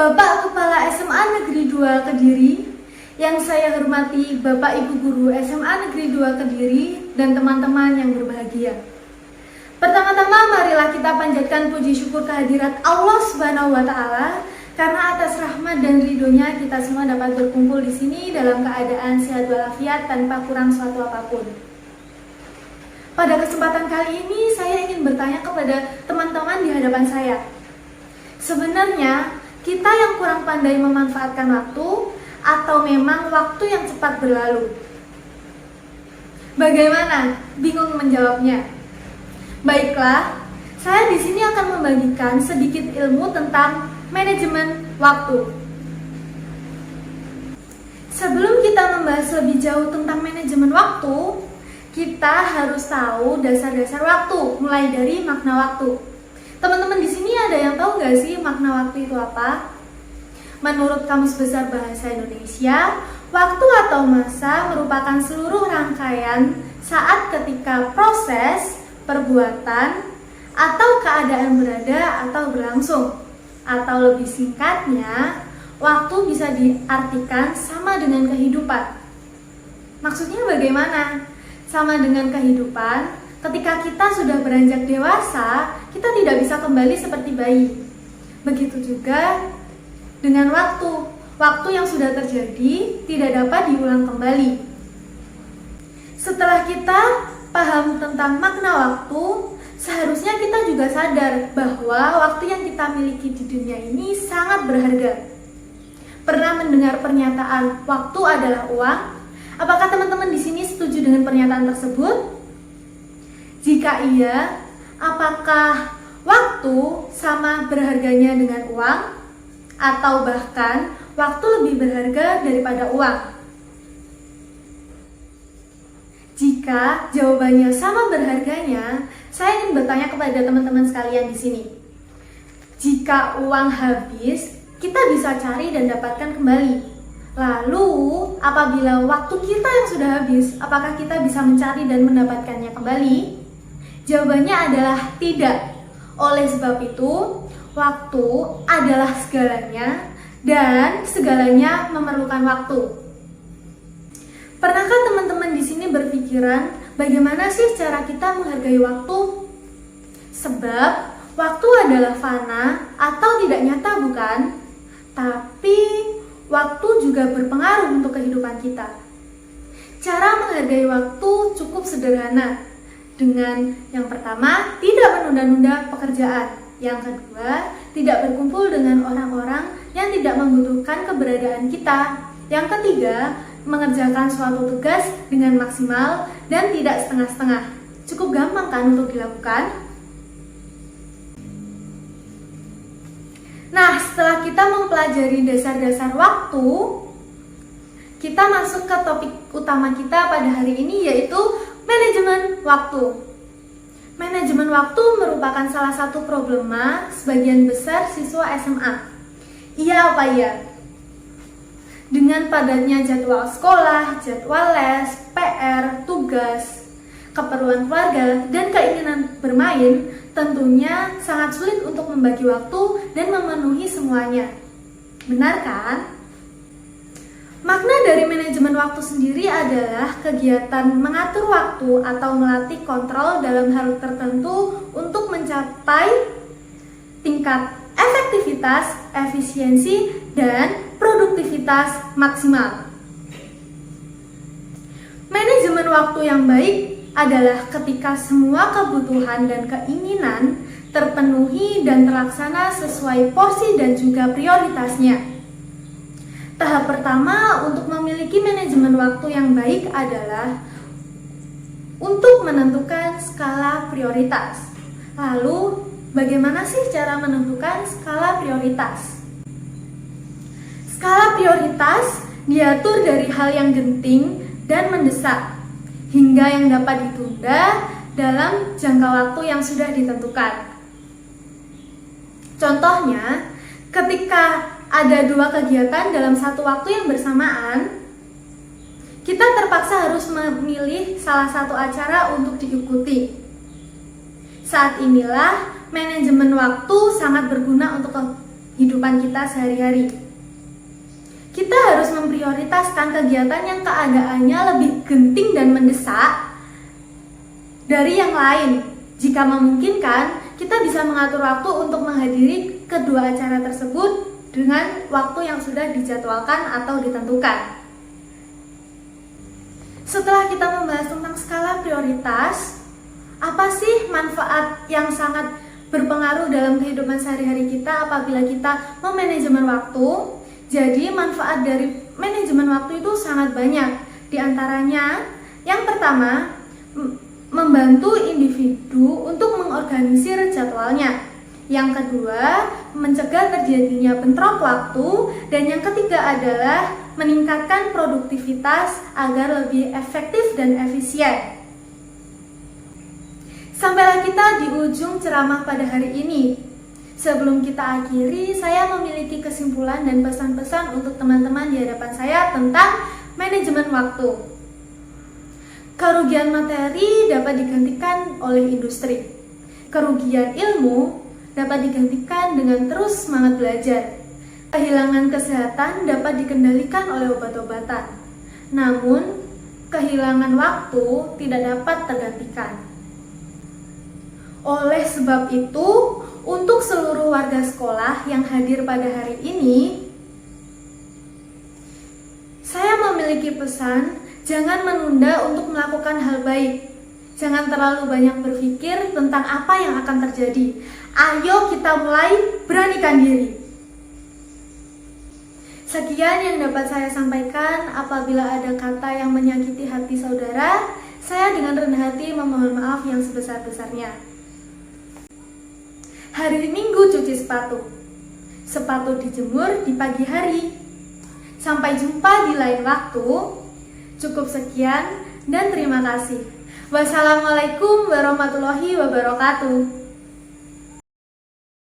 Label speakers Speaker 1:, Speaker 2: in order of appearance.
Speaker 1: Bapak Kepala SMA Negeri 2 Kediri, yang saya hormati Bapak Ibu Guru SMA Negeri 2 Kediri, dan teman-teman yang berbahagia. Pertama-tama marilah kita panjatkan puji syukur kehadirat Allah Subhanahu wa Ta'ala, karena atas rahmat dan ridhonya kita semua dapat berkumpul di sini dalam keadaan sehat walafiat tanpa kurang suatu apapun. Pada kesempatan kali ini saya ingin bertanya kepada teman-teman di hadapan saya. Sebenarnya kita yang kurang pandai memanfaatkan waktu atau memang waktu yang cepat berlalu? Bagaimana? Bingung menjawabnya? Baiklah, saya di sini akan membagikan sedikit ilmu tentang manajemen waktu. Sebelum kita membahas lebih jauh tentang manajemen waktu, kita harus tahu dasar-dasar waktu, mulai dari makna waktu. Teman-teman di sini ada yang tahu nggak sih makna waktu itu apa? Menurut Kamus Besar Bahasa Indonesia, waktu atau masa merupakan seluruh rangkaian saat ketika proses, perbuatan, atau keadaan berada atau berlangsung. Atau lebih singkatnya, waktu bisa diartikan sama dengan kehidupan. Maksudnya bagaimana? Sama dengan kehidupan, ketika kita sudah beranjak dewasa, kita tidak bisa kembali seperti bayi. Begitu juga dengan waktu yang sudah terjadi tidak dapat diulang kembali. Setelah kita paham tentang makna waktu, seharusnya kita juga sadar bahwa waktu yang kita miliki di dunia ini sangat berharga. Pernah mendengar pernyataan waktu adalah uang? Apakah teman-teman di sini setuju dengan pernyataan tersebut? Jika iya, apakah waktu sama berharganya dengan uang? Atau bahkan waktu lebih berharga daripada uang? Jika jawabannya sama berharganya, saya ingin bertanya kepada teman-teman sekalian di sini. Jika uang habis, kita bisa cari dan dapatkan kembali. Lalu, apabila waktu kita yang sudah habis, apakah kita bisa mencari dan mendapatkannya kembali? Jawabannya adalah tidak. Oleh sebab itu, waktu adalah segalanya dan segalanya memerlukan waktu. Pernahkah teman-teman di sini berpikiran bagaimana sih cara kita menghargai waktu? Sebab waktu adalah fana atau tidak nyata, bukan? Tapi waktu juga berpengaruh untuk kehidupan kita. Cara menghargai waktu cukup sederhana. Dengan yang pertama, tidak menunda-nunda pekerjaan. Yang kedua, tidak berkumpul dengan orang-orang yang tidak membutuhkan keberadaan kita. Yang ketiga, mengerjakan suatu tugas dengan maksimal dan tidak setengah-setengah. Cukup gampang kan untuk dilakukan? Nah, setelah kita mempelajari dasar-dasar waktu, kita masuk ke topik utama kita pada hari ini, yaitu manajemen waktu. Manajemen waktu merupakan salah satu problema sebagian besar siswa SMA. Iya apa iya? Dengan padatnya jadwal sekolah, jadwal les, PR, tugas, keperluan keluarga, dan keinginan bermain, tentunya sangat sulit untuk membagi waktu dan memenuhi semuanya. Benar kan? Makna dari manajemen waktu sendiri adalah kegiatan mengatur waktu atau melatih kontrol dalam hal tertentu untuk mencapai tingkat efektivitas, efisiensi, dan produktivitas maksimal. Manajemen waktu yang baik adalah ketika semua kebutuhan dan keinginan terpenuhi dan terlaksana sesuai porsi dan juga prioritasnya. Tahap pertama untuk memiliki manajemen waktu yang baik adalah untuk menentukan skala prioritas. Lalu, bagaimana sih cara menentukan skala prioritas? Skala prioritas diatur dari hal yang genting dan mendesak hingga yang dapat ditunda dalam jangka waktu yang sudah ditentukan. Contohnya, ketika ada dua kegiatan dalam satu waktu yang bersamaan, kita terpaksa harus memilih salah satu acara untuk diikuti. Saat inilah manajemen waktu sangat berguna untuk kehidupan kita sehari-hari. Kita harus memprioritaskan kegiatan yang keadaannya lebih genting dan mendesak dari yang lain. Jika memungkinkan, kita bisa mengatur waktu untuk menghadiri kedua acara tersebut dengan waktu yang sudah dijadwalkan atau ditentukan. Setelah kita membahas tentang skala prioritas, apa sih manfaat yang sangat berpengaruh dalam kehidupan sehari-hari kita apabila kita memanajemen waktu? Jadi manfaat dari manajemen waktu itu sangat banyak. Di antaranya, yang pertama, membantu individu untuk mengorganisir jadwalnya. Yang kedua, mencegah terjadinya bentrok waktu. Dan yang ketiga adalah meningkatkan produktivitas agar lebih efektif dan efisien. Sampailah kita di ujung ceramah pada hari ini. Sebelum kita akhiri, saya memiliki kesimpulan dan pesan-pesan untuk teman-teman di hadapan saya tentang manajemen waktu. Kerugian materi dapat digantikan oleh industri. Kerugian ilmu dapat digantikan dengan terus semangat belajar. Kehilangan kesehatan dapat dikendalikan oleh obat-obatan. Namun, kehilangan waktu tidak dapat tergantikan. Oleh sebab itu, untuk seluruh warga sekolah yang hadir pada hari ini, saya memiliki pesan, jangan menunda untuk melakukan hal baik. Jangan terlalu banyak berpikir tentang apa yang akan terjadi. Ayo kita mulai, beranikan diri. Sekian yang dapat saya sampaikan. Apabila ada kata yang menyakiti hati saudara, saya dengan rendah hati memohon maaf yang sebesar-besarnya. Hari Minggu cuci sepatu. Sepatu dijemur di pagi hari. Sampai jumpa di lain waktu. Cukup sekian dan terima kasih. Wassalamualaikum warahmatullahi wabarakatuh.